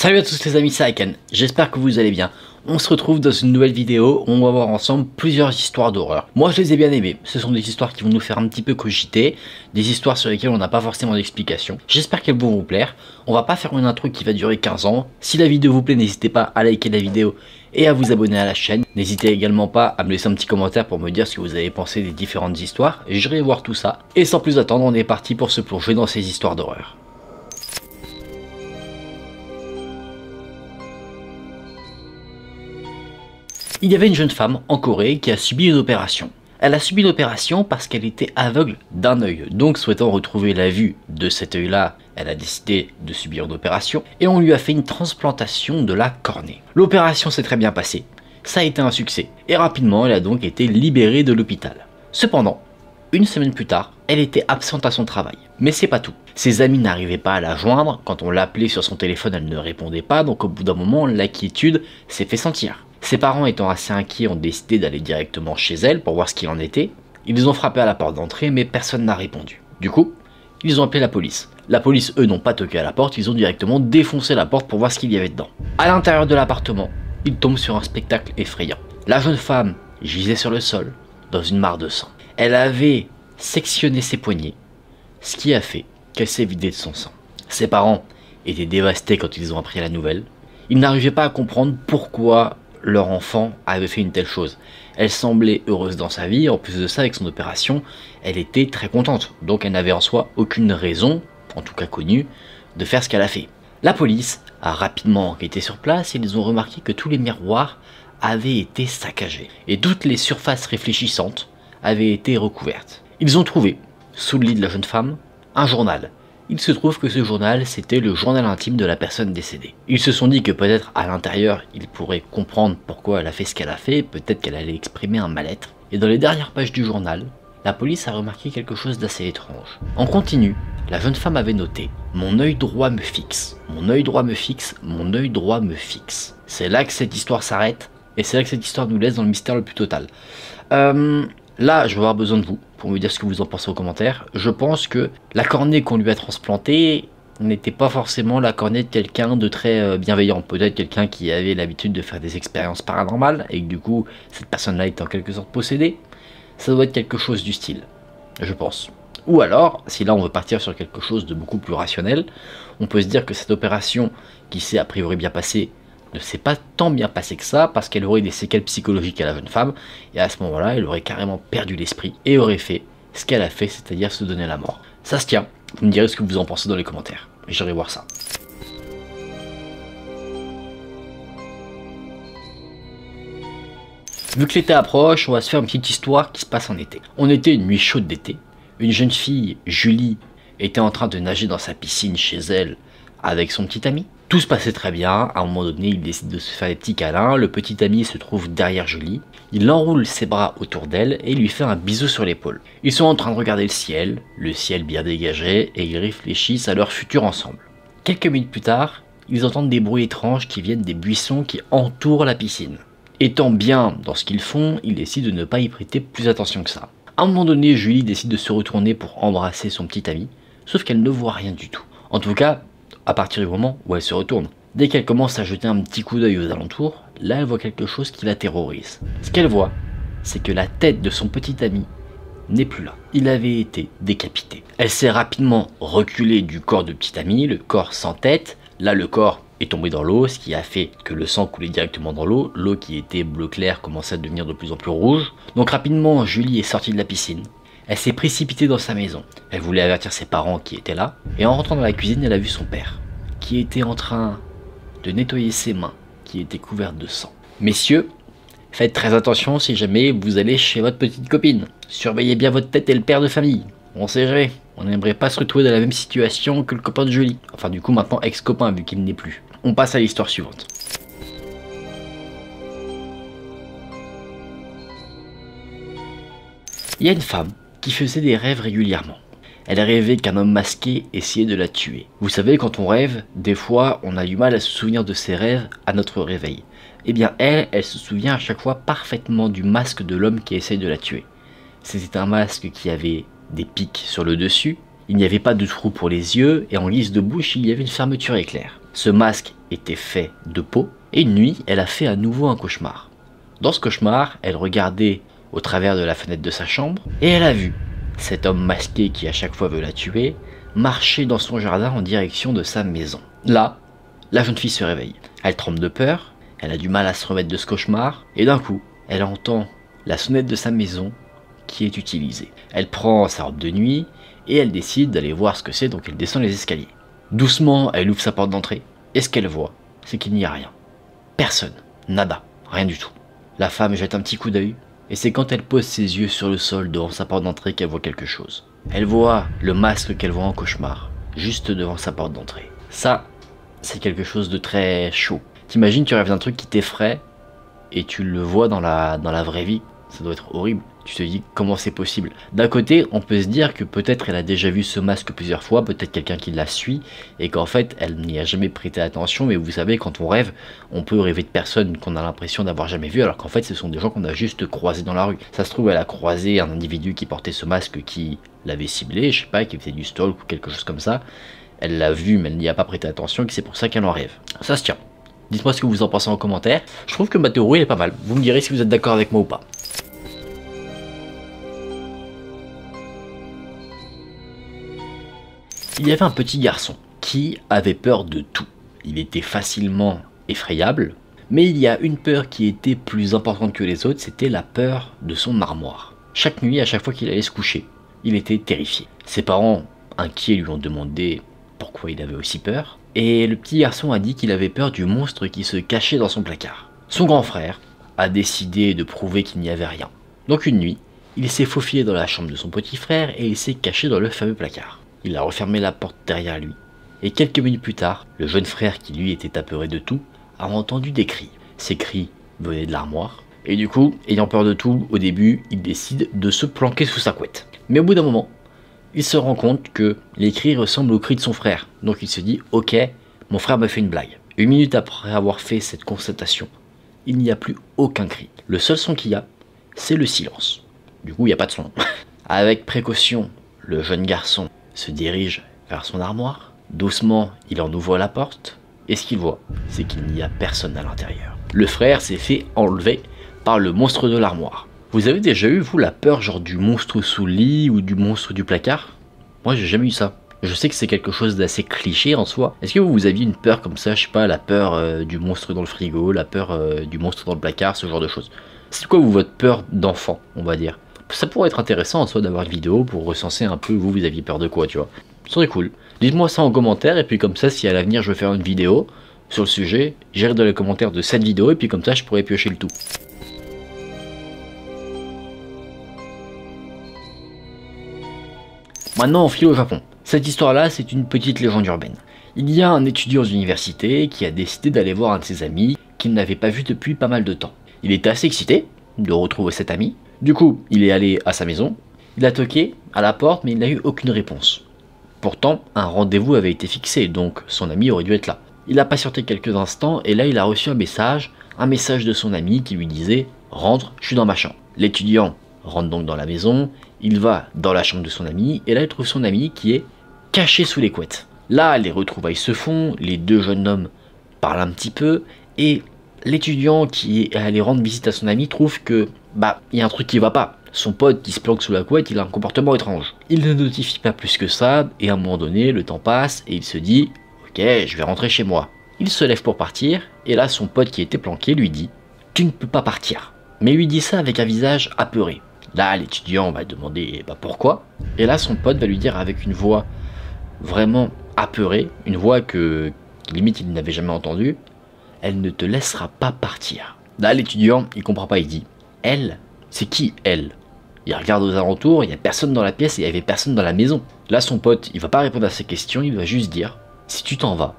Salut à tous les amis, c'est Aiken, j'espère que vous allez bien. On se retrouve dans une nouvelle vidéo où on va voir ensemble plusieurs histoires d'horreur. Moi je les ai bien aimées, ce sont des histoires qui vont nous faire un petit peu cogiter, des histoires sur lesquelles on n'a pas forcément d'explication. J'espère qu'elles vont vous plaire. On va pas faire une intro qui va durer 15 ans. Si la vidéo vous plaît, n'hésitez pas à liker la vidéo et à vous abonner à la chaîne. N'hésitez également pas à me laisser un petit commentaire pour me dire ce que vous avez pensé des différentes histoires. J'irai voir tout ça. Et sans plus attendre, on est parti pour se plonger dans ces histoires d'horreur. Il y avait une jeune femme en Corée qui a subi une opération. Elle a subi l'opération parce qu'elle était aveugle d'un œil. Donc souhaitant retrouver la vue de cet œil-là, elle a décidé de subir une opération et on lui a fait une transplantation de la cornée. L'opération s'est très bien passée, ça a été un succès et rapidement elle a donc été libérée de l'hôpital. Cependant, une semaine plus tard, elle était absente à son travail. Mais c'est pas tout. Ses amis n'arrivaient pas à la joindre, quand on l'appelait sur son téléphone elle ne répondait pas, donc au bout d'un moment l'inquiétude s'est fait sentir. Ses parents étant assez inquiets ont décidé d'aller directement chez elle pour voir ce qu'il en était. Ils ont frappé à la porte d'entrée mais personne n'a répondu. Du coup, ils ont appelé la police. La police eux n'ont pas toqué à la porte, ils ont directement défoncé la porte pour voir ce qu'il y avait dedans. À l'intérieur de l'appartement, ils tombent sur un spectacle effrayant. La jeune femme gisait sur le sol, dans une mare de sang. Elle avait sectionné ses poignets, ce qui a fait qu'elle s'est vidée de son sang. Ses parents étaient dévastés quand ils ont appris la nouvelle. Ils n'arrivaient pas à comprendre pourquoi leur enfant avait fait une telle chose. Elle semblait heureuse dans sa vie, en plus de ça avec son opération, elle était très contente, donc elle n'avait en soi aucune raison, en tout cas connue, de faire ce qu'elle a fait. La police a rapidement enquêté sur place et ils ont remarqué que tous les miroirs avaient été saccagés et toutes les surfaces réfléchissantes avaient été recouvertes. Ils ont trouvé, sous le lit de la jeune femme, un journal. Il se trouve que ce journal, c'était le journal intime de la personne décédée. Ils se sont dit que peut-être à l'intérieur, ils pourraient comprendre pourquoi elle a fait ce qu'elle a fait, peut-être qu'elle allait exprimer un mal-être. Et dans les dernières pages du journal, la police a remarqué quelque chose d'assez étrange. En continu, la jeune femme avait noté « Mon œil droit me fixe, mon œil droit me fixe, mon œil droit me fixe ». C'est là que cette histoire s'arrête, et c'est là que cette histoire nous laisse dans le mystère le plus total. Là, je vais avoir besoin de vous pour me dire ce que vous en pensez aux commentaires. Je pense que la cornée qu'on lui a transplantée n'était pas forcément la cornée de quelqu'un de très bienveillant. Peut-être quelqu'un qui avait l'habitude de faire des expériences paranormales et que du coup, cette personne-là est en quelque sorte possédée. Ça doit être quelque chose du style, je pense. Ou alors, si là on veut partir sur quelque chose de beaucoup plus rationnel, on peut se dire que cette opération qui s'est a priori bien passée ne s'est pas tant bien passé que ça parce qu'elle aurait des séquelles psychologiques à la jeune femme et à ce moment-là elle aurait carrément perdu l'esprit et aurait fait ce qu'elle a fait, c'est-à-dire se donner la mort. Ça se tient, vous me direz ce que vous en pensez dans les commentaires, j'irai voir ça. Vu que l'été approche, on va se faire une petite histoire qui se passe en été. On était une nuit chaude d'été, une jeune fille, Julie, était en train de nager dans sa piscine chez elle avec son petit ami. Tout se passait très bien, à un moment donné il décide de se faire des petits câlins, le petit ami se trouve derrière Julie, il enroule ses bras autour d'elle et lui fait un bisou sur l'épaule. Ils sont en train de regarder le ciel bien dégagé et ils réfléchissent à leur futur ensemble. Quelques minutes plus tard, ils entendent des bruits étranges qui viennent des buissons qui entourent la piscine. Étant bien dans ce qu'ils font, ils décident de ne pas y prêter plus attention que ça. À un moment donné, Julie décide de se retourner pour embrasser son petit ami, sauf qu'elle ne voit rien du tout. En tout cas, à partir du moment où elle se retourne. Dès qu'elle commence à jeter un petit coup d'œil aux alentours, là elle voit quelque chose qui la terrorise. Ce qu'elle voit, c'est que la tête de son petit ami n'est plus là. Il avait été décapité. Elle s'est rapidement reculée du corps de petit ami, le corps sans tête. Là le corps est tombé dans l'eau, ce qui a fait que le sang coulait directement dans l'eau. L'eau qui était bleu clair commençait à devenir de plus en plus rouge. Donc rapidement, Julie est sortie de la piscine. Elle s'est précipitée dans sa maison. Elle voulait avertir ses parents qui étaient là. Et en rentrant dans la cuisine, elle a vu son père, qui était en train de nettoyer ses mains, qui étaient couvertes de sang. Messieurs, faites très attention si jamais vous allez chez votre petite copine. Surveillez bien votre tête et le père de famille. On sait jamais, on n'aimerait pas se retrouver dans la même situation que le copain de Julie. Enfin du coup maintenant ex-copain vu qu'il n'est plus. On passe à l'histoire suivante. Il y a une femme qui faisait des rêves régulièrement. Elle rêvait qu'un homme masqué essayait de la tuer. Vous savez, quand on rêve, des fois on a du mal à se souvenir de ses rêves à notre réveil. Eh bien elle se souvient à chaque fois parfaitement du masque de l'homme qui essaye de la tuer. C'était un masque qui avait des pics sur le dessus, il n'y avait pas de trou pour les yeux et en guise de bouche il y avait une fermeture éclair. Ce masque était fait de peau, et une nuit, elle a fait à nouveau un cauchemar. Dans ce cauchemar, elle regardait au travers de la fenêtre de sa chambre, et elle a vu cet homme masqué qui à chaque fois veut la tuer, marcher dans son jardin en direction de sa maison. Là, la jeune fille se réveille. Elle tremble de peur, elle a du mal à se remettre de ce cauchemar, et d'un coup, elle entend la sonnette de sa maison qui est utilisée. Elle prend sa robe de nuit, et elle décide d'aller voir ce que c'est, donc elle descend les escaliers. Doucement, elle ouvre sa porte d'entrée, et ce qu'elle voit, c'est qu'il n'y a rien. Personne, nada, rien du tout. La femme jette un petit coup d'œil, et c'est quand elle pose ses yeux sur le sol devant sa porte d'entrée qu'elle voit quelque chose. Elle voit le masque qu'elle voit en cauchemar, juste devant sa porte d'entrée. Ça, c'est quelque chose de très chaud. T'imagines, tu rêves d'un truc qui t'effraie, et tu le vois dans la vraie vie, ça doit être horrible. Tu te dis comment c'est possible. D'un côté, on peut se dire que peut-être elle a déjà vu ce masque plusieurs fois, peut-être quelqu'un qui la suit, et qu'en fait elle n'y a jamais prêté attention, mais vous savez, quand on rêve, on peut rêver de personnes qu'on a l'impression d'avoir jamais vues, alors qu'en fait ce sont des gens qu'on a juste croisés dans la rue. Ça se trouve, elle a croisé un individu qui portait ce masque qui l'avait ciblé, je sais pas, qui faisait du stalk ou quelque chose comme ça. Elle l'a vu, mais elle n'y a pas prêté attention, et c'est pour ça qu'elle en rêve. Ça se tient. Dites-moi ce que vous en pensez en commentaire. Je trouve que ma théorie est pas mal. Vous me direz si vous êtes d'accord avec moi ou pas. Il y avait un petit garçon qui avait peur de tout. Il était facilement effrayable, mais il y a une peur qui était plus importante que les autres, c'était la peur de son armoire. Chaque nuit, à chaque fois qu'il allait se coucher, il était terrifié. Ses parents, inquiets, lui ont demandé pourquoi il avait aussi peur, et le petit garçon a dit qu'il avait peur du monstre qui se cachait dans son placard. Son grand frère a décidé de prouver qu'il n'y avait rien. Donc une nuit, il s'est faufilé dans la chambre de son petit frère et il s'est caché dans le fameux placard. Il a refermé la porte derrière lui, et quelques minutes plus tard, le jeune frère qui lui était apeuré de tout, a entendu des cris. Ces cris venaient de l'armoire, et du coup, ayant peur de tout, au début, il décide de se planquer sous sa couette. Mais au bout d'un moment, il se rend compte que les cris ressemblent aux cris de son frère, donc il se dit « Ok, mon frère me fait une blague ». Une minute après avoir fait cette constatation, il n'y a plus aucun cri. Le seul son qu'il y a, c'est le silence. Du coup, il n'y a pas de son. Avec précaution, le jeune garçon se dirige vers son armoire. Doucement, il en ouvre la porte. Et ce qu'il voit, c'est qu'il n'y a personne à l'intérieur. Le frère s'est fait enlever par le monstre de l'armoire. Vous avez déjà eu, vous, la peur genre du monstre sous le lit ou du monstre du placard? Moi, j'ai jamais eu ça. Je sais que c'est quelque chose d'assez cliché en soi. Est-ce que vous aviez une peur comme ça, je sais pas, la peur du monstre dans le frigo, la peur du monstre dans le placard, ce genre de choses? C'est quoi votre peur d'enfant, on va dire? Ça pourrait être intéressant en soi d'avoir une vidéo pour recenser un peu vous aviez peur de quoi, tu vois. Ça serait cool. Dites-moi ça en commentaire et puis comme ça, si à l'avenir je veux faire une vidéo sur le sujet, j'irai dans les commentaires de cette vidéo et puis comme ça je pourrais piocher le tout. Maintenant on file au Japon. Cette histoire-là, c'est une petite légende urbaine. Il y a un étudiant d'université qui a décidé d'aller voir un de ses amis qu'il n'avait pas vu depuis pas mal de temps. Il était assez excité de retrouver cet ami. Du coup, il est allé à sa maison, il a toqué à la porte mais il n'a eu aucune réponse. Pourtant, un rendez-vous avait été fixé, donc son ami aurait dû être là. Il a patienté quelques instants et là il a reçu un message de son ami qui lui disait « Rentre, je suis dans ma chambre ». L'étudiant rentre donc dans la maison, il va dans la chambre de son ami et là il trouve son ami qui est caché sous les couettes. Là, les retrouvailles se font, les deux jeunes hommes parlent un petit peu et l'étudiant qui est allé rendre visite à son ami trouve que il y a un truc qui va pas. Son pote qui se planque sous la couette, il a un comportement étrange. Il ne notifie pas plus que ça et à un moment donné, le temps passe et il se dit « Ok, je vais rentrer chez moi ». Il se lève pour partir et là son pote qui était planqué lui dit « Tu ne peux pas partir ». Mais il lui dit ça avec un visage apeuré. Là, l'étudiant va demander pourquoi et là son pote va lui dire avec une voix vraiment apeurée, une voix que limite il n'avait jamais entendue, elle ne te laissera pas partir. Là l'étudiant il comprend pas, il dit elle, c'est qui elle? Il regarde aux alentours, il n'y a personne dans la pièce et il n'y avait personne dans la maison. Là son pote il va pas répondre à ces questions, il va juste dire si tu t'en vas,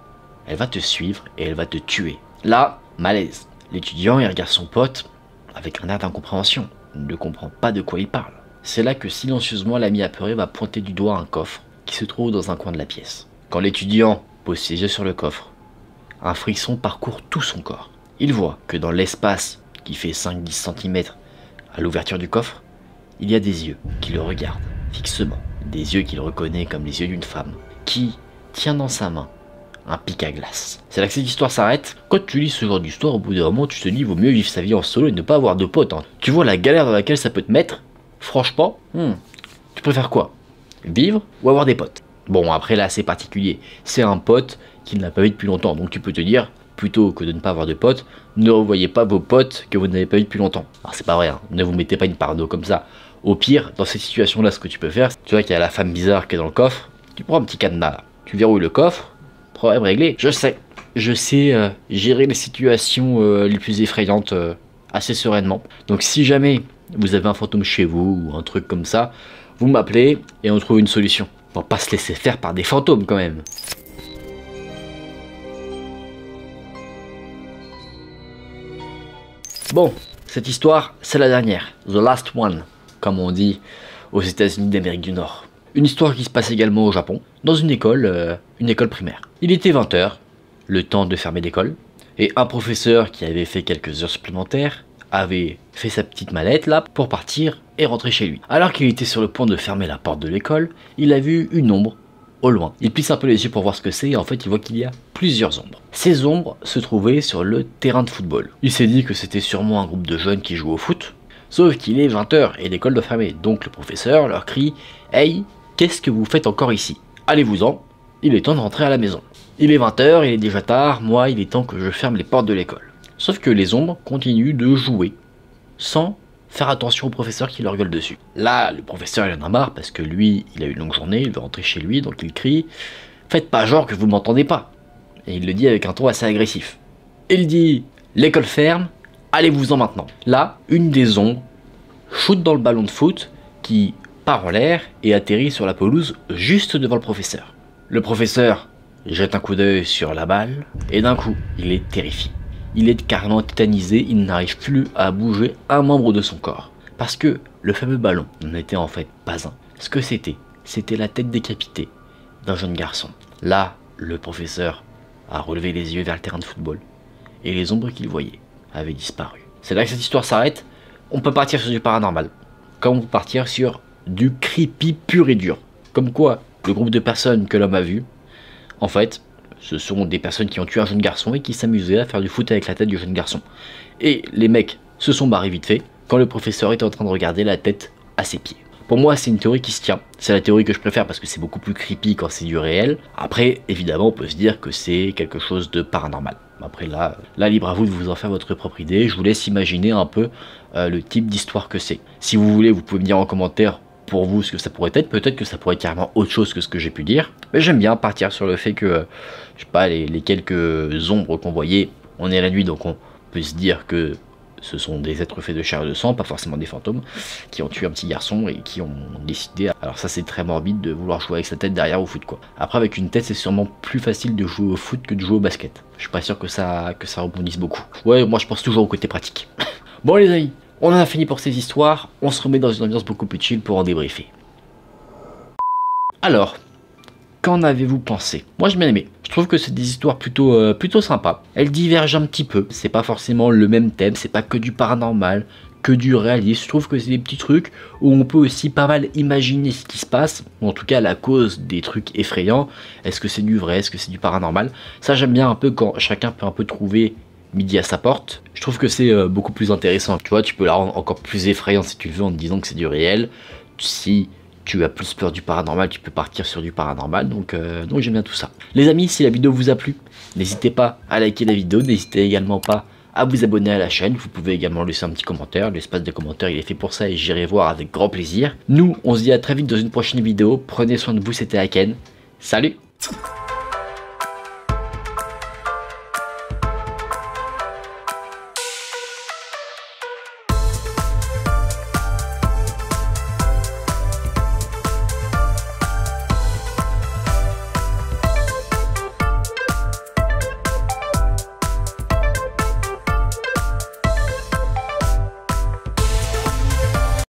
elle va te suivre et elle va te tuer. Là, malaise. L'étudiant il regarde son pote avec un air d'incompréhension, il ne comprend pas de quoi il parle. C'est là que silencieusement l'ami apeuré va pointer du doigt un coffre qui se trouve dans un coin de la pièce. Quand l'étudiant pose ses yeux sur le coffre, un frisson parcourt tout son corps. Il voit que dans l'espace qui fait 5-10 cm à l'ouverture du coffre, il y a des yeux qui le regardent fixement. Des yeux qu'il reconnaît comme les yeux d'une femme qui tient dans sa main un pic à glace. C'est là que cette histoire s'arrête. Quand tu lis ce genre d'histoire, au bout d'un moment, tu te dis, vaut mieux vivre sa vie en solo et ne pas avoir de potes. Hein. Tu vois la galère dans laquelle ça peut te mettre? Franchement, tu préfères quoi? Vivre ou avoir des potes? Bon, après là, c'est particulier. C'est un pote qui ne l'a pas vu depuis longtemps. Donc tu peux te dire, plutôt que de ne pas avoir de potes, ne revoyez pas vos potes que vous n'avez pas vu depuis longtemps. Alors c'est pas vrai, hein. Ne vous mettez pas une parano comme ça. Au pire, dans cette situation-là, ce que tu peux faire, tu vois qu'il y a la femme bizarre qui est dans le coffre, tu prends un petit cadenas là, tu verrouilles le coffre, problème réglé. Je sais gérer les situations les plus effrayantes assez sereinement. Donc si jamais vous avez un fantôme chez vous ou un truc comme ça, vous m'appelez et on trouve une solution. Pour pas se laisser faire par des fantômes quand même. Bon, cette histoire, c'est la dernière. The last one, comme on dit aux États-Unis d'Amérique du Nord. Une histoire qui se passe également au Japon, dans une école primaire. Il était 20 h, le temps de fermer l'école, et un professeur qui avait fait quelques heures supplémentaires avait fait sa petite mallette là pour partir et rentrer chez lui. Alors qu'il était sur le point de fermer la porte de l'école, il a vu une ombre au loin. Il plisse un peu les yeux pour voir ce que c'est et en fait il voit qu'il y a plusieurs ombres. Ces ombres se trouvaient sur le terrain de football. Il s'est dit que c'était sûrement un groupe de jeunes qui jouent au foot, sauf qu'il est 20 h et l'école doit fermer. Donc le professeur leur crie « Hey, qu'est-ce que vous faites encore ici? Allez-vous-en, il est temps de rentrer à la maison. Il est 20 h, il est déjà tard, moi il est temps que je ferme les portes de l'école. » Sauf que les ombres continuent de jouer sans faire attention au professeur qui leur gueule dessus. Là, le professeur il en a marre parce que lui, il a eu une longue journée, il veut rentrer chez lui, donc il crie « Faites pas genre que vous m'entendez pas !» Et il le dit avec un ton assez agressif. Il dit « L'école ferme, allez-vous-en maintenant !» Là, une des ombres shoot dans le ballon de foot qui part en l'air et atterrit sur la pelouse juste devant le professeur. Le professeur jette un coup d'œil sur la balle et d'un coup, il est terrifié. Il est carrément tétanisé, il n'arrive plus à bouger un membre de son corps. Parce que le fameux ballon n'était en fait pas un. Ce que c'était la tête décapitée d'un jeune garçon. Là, le professeur a relevé les yeux vers le terrain de football et les ombres qu'il voyait avaient disparu. C'est là que cette histoire s'arrête. On peut partir sur du paranormal, comme on peut partir sur du creepy pur et dur. Comme quoi, le groupe de personnes que l'homme a vu, en fait, ce sont des personnes qui ont tué un jeune garçon et qui s'amusaient à faire du foot avec la tête du jeune garçon. Et les mecs se sont barrés vite fait quand le professeur était en train de regarder la tête à ses pieds. Pour moi, c'est une théorie qui se tient. C'est la théorie que je préfère parce que c'est beaucoup plus creepy quand c'est du réel. Après, évidemment, on peut se dire que c'est quelque chose de paranormal. Après, là, libre à vous de vous en faire votre propre idée. Je vous laisse imaginer un peu le type d'histoire que c'est. Si vous voulez, vous pouvez me dire en commentaire pour vous ce que ça pourrait être. Peut-être que ça pourrait être carrément autre chose que ce que j'ai pu dire. Mais j'aime bien partir sur le fait que, je sais pas, les quelques ombres qu'on voyait, on est la nuit, donc on peut se dire que ce sont des êtres faits de chair et de sang, pas forcément des fantômes, qui ont tué un petit garçon et qui ont décidé... Alors ça c'est très morbide de vouloir jouer avec sa tête derrière au foot quoi. Après avec une tête c'est sûrement plus facile de jouer au foot que de jouer au basket. Je suis pas sûr que ça rebondisse beaucoup. Ouais, moi je pense toujours au côté pratique. Bon les amis, on en a fini pour ces histoires, on se remet dans une ambiance beaucoup plus chill pour en débriefer. Alors, qu'en avez-vous pensé? Moi j'ai bien aimé. Je trouve que c'est des histoires plutôt sympas. Elles divergent un petit peu. C'est pas forcément le même thème, c'est pas que du paranormal, que du réalisme. Je trouve que c'est des petits trucs où on peut aussi pas mal imaginer ce qui se passe, ou en tout cas la cause des trucs effrayants. Est-ce que c'est du vrai, est-ce que c'est du paranormal? Ça j'aime bien un peu quand chacun peut un peu trouver midi à sa porte. Je trouve que c'est beaucoup plus intéressant. Tu vois, tu peux la rendre encore plus effrayante si tu le veux en te disant que c'est du réel. Si tu as plus peur du paranormal, tu peux partir sur du paranormal, donc j'aime bien tout ça. Les amis, si la vidéo vous a plu, n'hésitez pas à liker la vidéo, n'hésitez également pas à vous abonner à la chaîne, vous pouvez également laisser un petit commentaire, l'espace de commentaires il est fait pour ça et j'irai voir avec grand plaisir. Nous, on se dit à très vite dans une prochaine vidéo, prenez soin de vous, c'était Aken, salut!